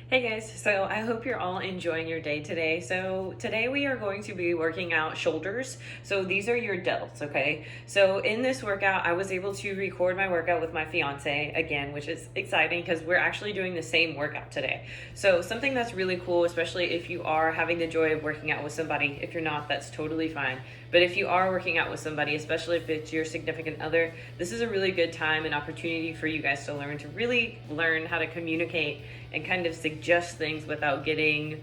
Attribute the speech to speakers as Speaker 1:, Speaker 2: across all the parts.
Speaker 1: Hey guys, so I hope you're all enjoying your day today. So today we are going to be working out shoulders. So these are your delts, okay? So in this workout, I was able to record my workout with my fiance again, which is exciting because we're actually doing the same workout today. So something that's really cool, especially if you are having the joy of working out with somebody. If you're not, that's totally fine. But if you are working out with somebody, especially if it's your significant other, this is a really good time and opportunity for you guys to really learn how to communicate and kind of suggest things without getting,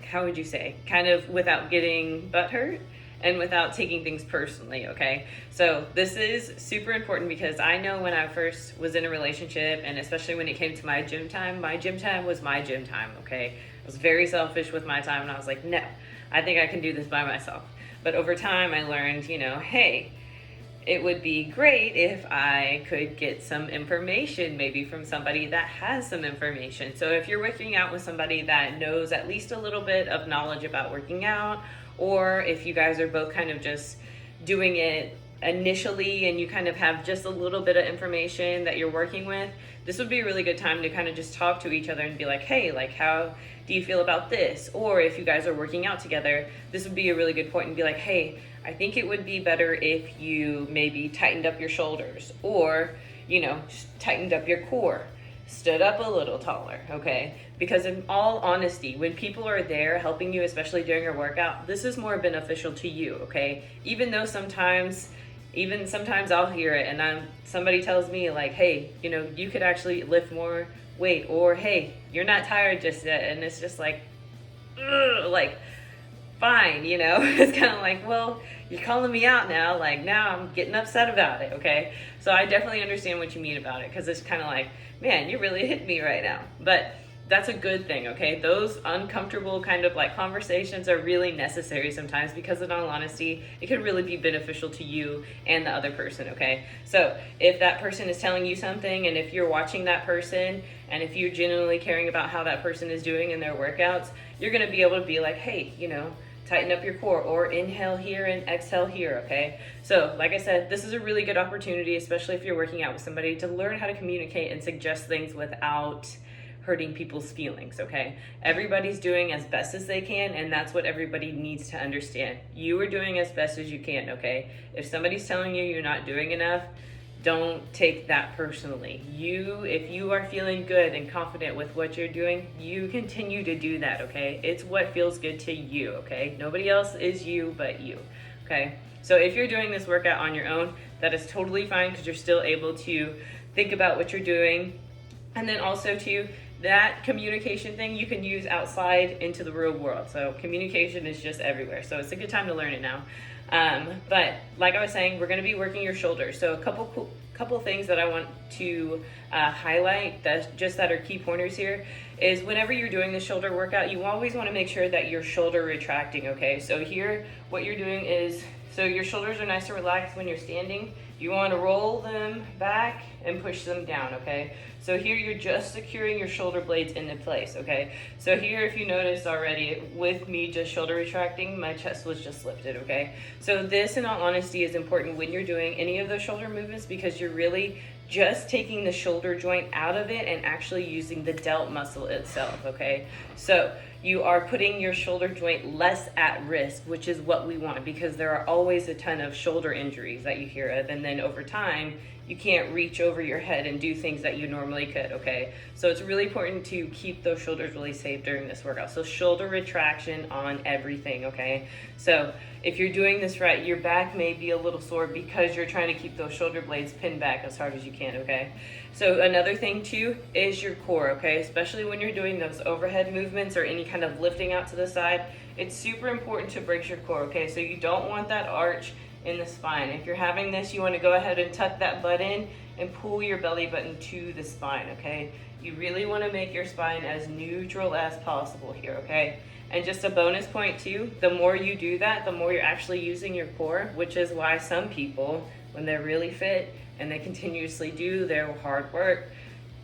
Speaker 1: how would you say, kind of without getting butthurt and without taking things personally, okay? So this is super important because I know when I first was in a relationship, and especially when it came to my gym time was my gym time, okay? I was very selfish with my time, and I was like, no, I think I can do this by myself. But over time, I learned, hey, it would be great if I could get some information maybe from somebody that has some information. So if you're working out with somebody that knows at least a little bit of knowledge about working out, or if you guys are both kind of just doing it initially and you kind of have just a little bit of information that you're working with, this would be a really good time to kind of just talk to each other and be like, hey, like, how do you feel about this? Or if you guys are working out together, this would be a really good point and be like, hey, I think it would be better if you maybe tightened up your shoulders, or, tightened up your core, stood up a little taller, okay? Because in all honesty, when people are there helping you, especially during your workout, this is more beneficial to you, okay? Even though sometimes I'll hear it and somebody tells me like, hey, you could actually lift more weight, or hey, you're not tired just yet, and it's just like, ugh, like, fine, it's kind of like, well, you're calling me out now, like now I'm getting upset about it, okay? So I definitely understand what you mean about it, because it's kind of like, man, you really hit me right now. But that's a good thing, okay? Those uncomfortable kind of like conversations are really necessary sometimes, because in all honesty, it could really be beneficial to you and the other person, okay? So if that person is telling you something, and if you're watching that person, and if you're genuinely caring about how that person is doing in their workouts, you're gonna be able to be like, hey, tighten up your core, or inhale here and exhale here, okay? So like I said, this is a really good opportunity, especially if you're working out with somebody, to learn how to communicate and suggest things without hurting people's feelings, okay? Everybody's doing as best as they can, and that's what everybody needs to understand. You are doing as best as you can, okay? If somebody's telling you you're not doing enough, don't take that personally. If you are feeling good and confident with what you're doing, you continue to do that, okay? It's what feels good to you, okay? Nobody else is you but you, okay? So if you're doing this workout on your own, that is totally fine, because you're still able to think about what you're doing. And then also too, that communication thing you can use outside into the real world. So communication is just everywhere. So it's a good time to learn it now. But like I was saying, we're going to be working your shoulders. So a couple things that I want to highlight that are key pointers here is, whenever you're doing the shoulder workout, you always want to make sure that your shoulder retracting, okay? So here, what you're doing is, so your shoulders are nice and relaxed when you're standing. You want to roll them back and push them down, okay? So here you're just securing your shoulder blades into place, okay? So here, if you noticed already, with me just shoulder retracting, my chest was just lifted, okay? So this, in all honesty, is important when you're doing any of those shoulder movements, because you're really just taking the shoulder joint out of it and actually using the delt muscle itself, okay? So you are putting your shoulder joint less at risk, which is what we want, because there are always a ton of shoulder injuries that you hear of, and then over time, you can't reach over your head and do things that you normally could, okay? So it's really important to keep those shoulders really safe during this workout. So shoulder retraction on everything, okay? So if you're doing this right, your back may be a little sore because you're trying to keep those shoulder blades pinned back as hard as you can, okay? So another thing too is your core, okay? Especially when you're doing those overhead movements or any kind of lifting out to the side, it's super important to brace your core, okay? So you don't want that arch in the spine. If you're having this, you want to go ahead and tuck that butt in and pull your belly button to the spine, okay? You really want to make your spine as neutral as possible here, okay? And just a bonus point too, the more you do that, the more you're actually using your core, which is why some people, when they're really fit and they continuously do their hard work,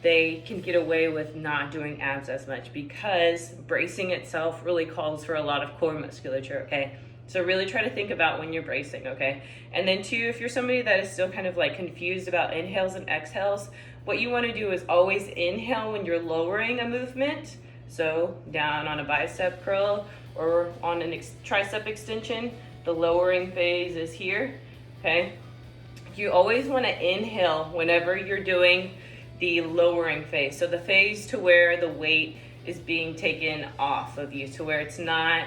Speaker 1: they can get away with not doing abs as much, because bracing itself really calls for a lot of core musculature, okay? So really try to think about when you're bracing, okay? And then two, if you're somebody that is still kind of like confused about inhales and exhales, what you want to do is always inhale when you're lowering a movement. So down on a bicep curl or on an tricep extension, the lowering phase is here, okay? You always want to inhale whenever you're doing the lowering phase. So the phase to where the weight is being taken off of you, to where it's not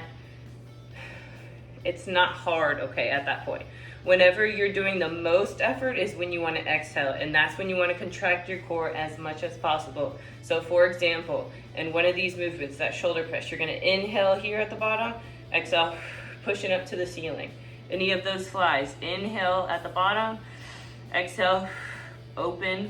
Speaker 1: hard, okay, at that point. Whenever you're doing the most effort is when you want to exhale, and that's when you want to contract your core as much as possible. So for example, in one of these movements, that shoulder press, you're going to inhale here at the bottom, exhale, pushing up to the ceiling. Any of those flies, inhale at the bottom, exhale, open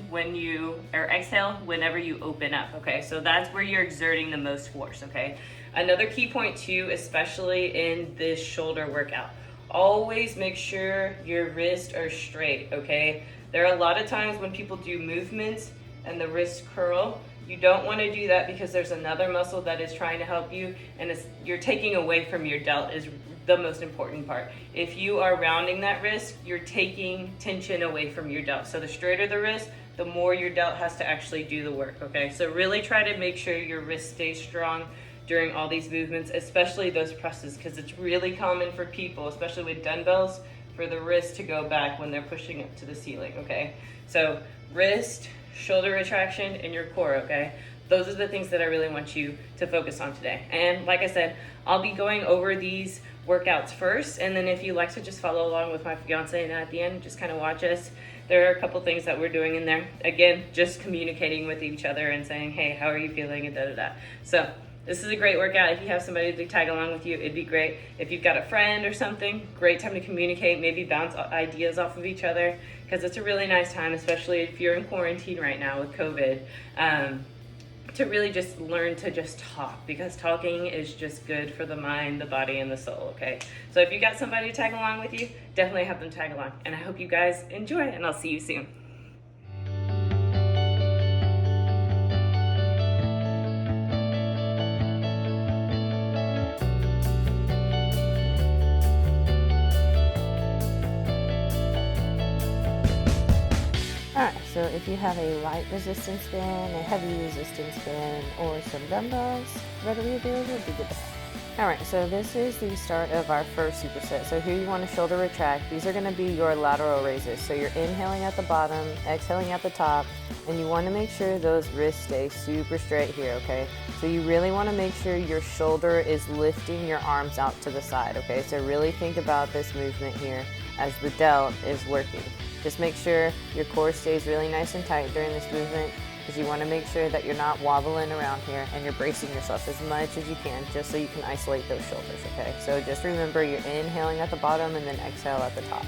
Speaker 1: exhale whenever you open up, okay? So that's where you're exerting the most force, okay? Another key point too, especially in this shoulder workout, always make sure your wrists are straight, okay? There are a lot of times when people do movements and the wrists curl. You don't want to do that because there's another muscle that is trying to help you, and you're taking away from your delt is the most important part. If you are rounding that wrist, you're taking tension away from your delt. So the straighter the wrist, the more your delt has to actually do the work, okay? So really try to make sure your wrist stays strong during all these movements, especially those presses, because it's really common for people, especially with dumbbells, for the wrist to go back when they're pushing up to the ceiling, okay? So wrist, shoulder retraction, and your core, okay? Those are the things that I really want you to focus on today. And like I said, I'll be going over these workouts first, and then if you like to just follow along with my fiance and at the end, just kind of watch us. There are a couple things that we're doing in there. Again, just communicating with each other and saying, hey, how are you feeling, and da-da-da. So this is a great workout. If you have somebody to tag along with you, it'd be great. If you've got a friend or something, great time to communicate, maybe bounce ideas off of each other, because it's a really nice time, especially if you're in quarantine right now with COVID, to really just learn to just talk, because talking is just good for the mind, the body, and the soul, okay? So if you got somebody to tag along with you, definitely have them tag along. And I hope you guys enjoy, and I'll see you soon.
Speaker 2: Alright, so if you have a light resistance band, a heavy resistance band, or some dumbbells readily available, be good to have. Alright, so this is the start of our first superset. So here you want to shoulder retract. These are going to be your lateral raises. So you're inhaling at the bottom, exhaling at the top, and you want to make sure those wrists stay super straight here, okay? So you really want to make sure your shoulder is lifting your arms out to the side, okay? So really think about this movement here as the delt is working. Just make sure your core stays really nice and tight during this movement, because you want to make sure that you're not wobbling around here and you're bracing yourself as much as you can, just so you can isolate those shoulders, okay? So just remember, you're inhaling at the bottom and then exhale at the top.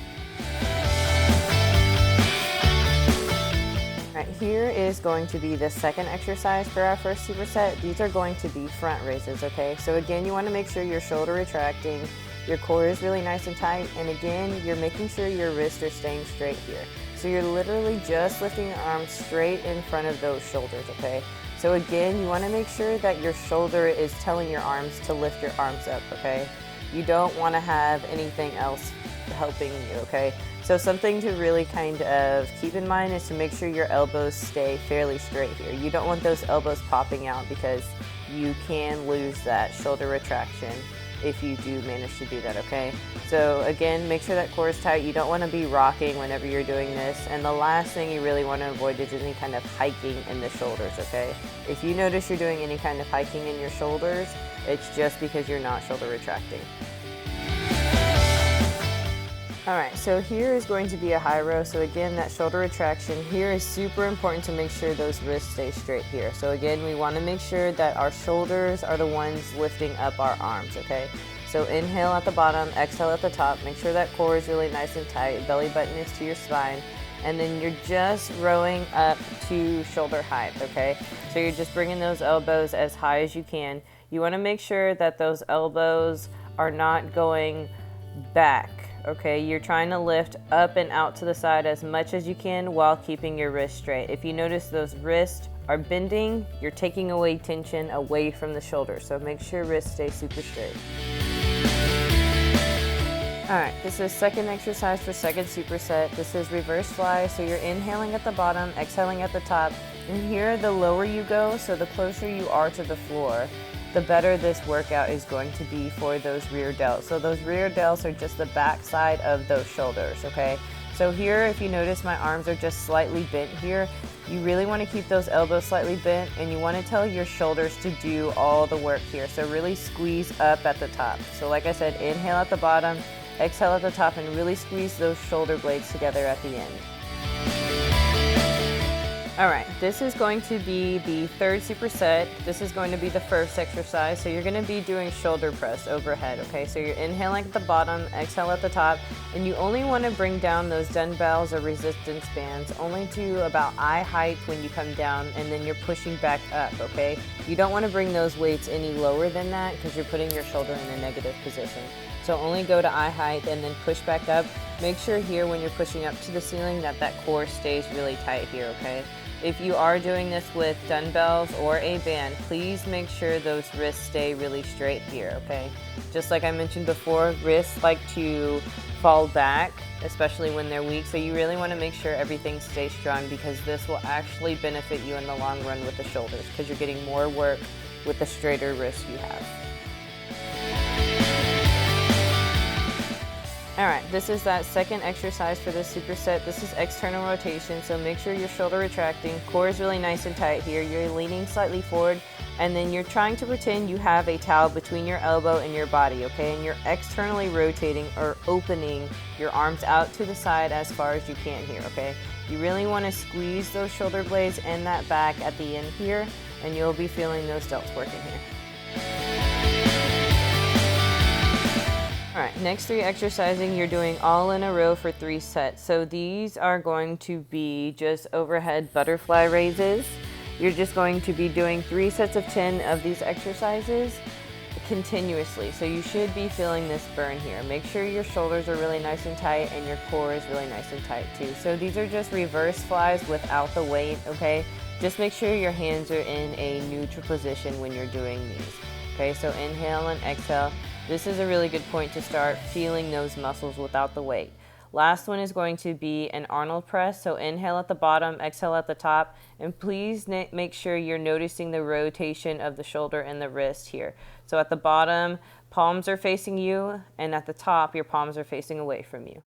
Speaker 2: All right, here is going to be the second exercise for our first superset. These are going to be front raises, okay? So again, you want to make sure your shoulder retracting, your core is really nice and tight, and again, you're making sure your wrists are staying straight here. So you're literally just lifting your arms straight in front of those shoulders, okay? So again, you want to make sure that your shoulder is telling your arms to lift your arms up, okay? You don't want to have anything else helping you, okay? So something to really kind of keep in mind is to make sure your elbows stay fairly straight here. You don't want those elbows popping out, because you can lose that shoulder retraction if you do manage to do that, okay? So again, make sure that core is tight. You don't want to be rocking whenever you're doing this. And the last thing you really want to avoid is any kind of hiking in the shoulders, okay? If you notice you're doing any kind of hiking in your shoulders, it's just because you're not shoulder retracting. All right, so here is going to be a high row. So again, that shoulder retraction here is super important to make sure those wrists stay straight here. So again, we want to make sure that our shoulders are the ones lifting up our arms, okay? So inhale at the bottom, exhale at the top. Make sure that core is really nice and tight. Belly button is to your spine. And then you're just rowing up to shoulder height, okay? So you're just bringing those elbows as high as you can. You want to make sure that those elbows are not going back. Okay, you're trying to lift up and out to the side as much as you can while keeping your wrists straight. If you notice those wrists are bending, you're taking away tension away from the shoulder. So make sure wrists stay super straight. All right, this is second exercise for second superset. This is reverse fly. So you're inhaling at the bottom, exhaling at the top. And here, the lower you go, so the closer you are to the floor, the better this workout is going to be for those rear delts. So those rear delts are just the back side of those shoulders, okay? So here, if you notice, my arms are just slightly bent here. You really want to keep those elbows slightly bent, and you want to tell your shoulders to do all the work here. So really squeeze up at the top. So like I said, inhale at the bottom, exhale at the top, and really squeeze those shoulder blades together at the end. All right, this is going to be the third superset. This is going to be the first exercise. So you're going to be doing shoulder press overhead, okay? So you're inhaling at the bottom, exhale at the top, and you only want to bring down those dumbbells or resistance bands only to about eye height when you come down, and then you're pushing back up, okay? You don't want to bring those weights any lower than that because you're putting your shoulder in a negative position. So only go to eye height and then push back up. Make sure here when you're pushing up to the ceiling that that core stays really tight here, okay? If you are doing this with dumbbells or a band, please make sure those wrists stay really straight here, okay? Just like I mentioned before, wrists like to fall back, especially when they're weak, so you really want to make sure everything stays strong because this will actually benefit you in the long run with the shoulders because you're getting more work with the straighter wrists you have. All right, this is that second exercise for this superset. This is external rotation, so make sure your shoulder retracting, core is really nice and tight here. You're leaning slightly forward, and then you're trying to pretend you have a towel between your elbow and your body, okay? And you're externally rotating or opening your arms out to the side as far as you can here, okay? You really want to squeeze those shoulder blades and that back at the end here, and you'll be feeling those delts working here. All right, next three exercising, you're doing all in a row for 3 sets. So these are going to be just overhead butterfly raises. You're just going to be doing 3 sets of 10 of these exercises continuously. So you should be feeling this burn here. Make sure your shoulders are really nice and tight and your core is really nice and tight too. So these are just reverse flies without the weight, okay? Just make sure your hands are in a neutral position when you're doing these. Okay, so inhale and exhale. This is a really good point to start feeling those muscles without the weight. Last one is going to be an Arnold press. So inhale at the bottom, exhale at the top, and please make sure you're noticing the rotation of the shoulder and the wrist here. So at the bottom, palms are facing you, and at the top, your palms are facing away from you.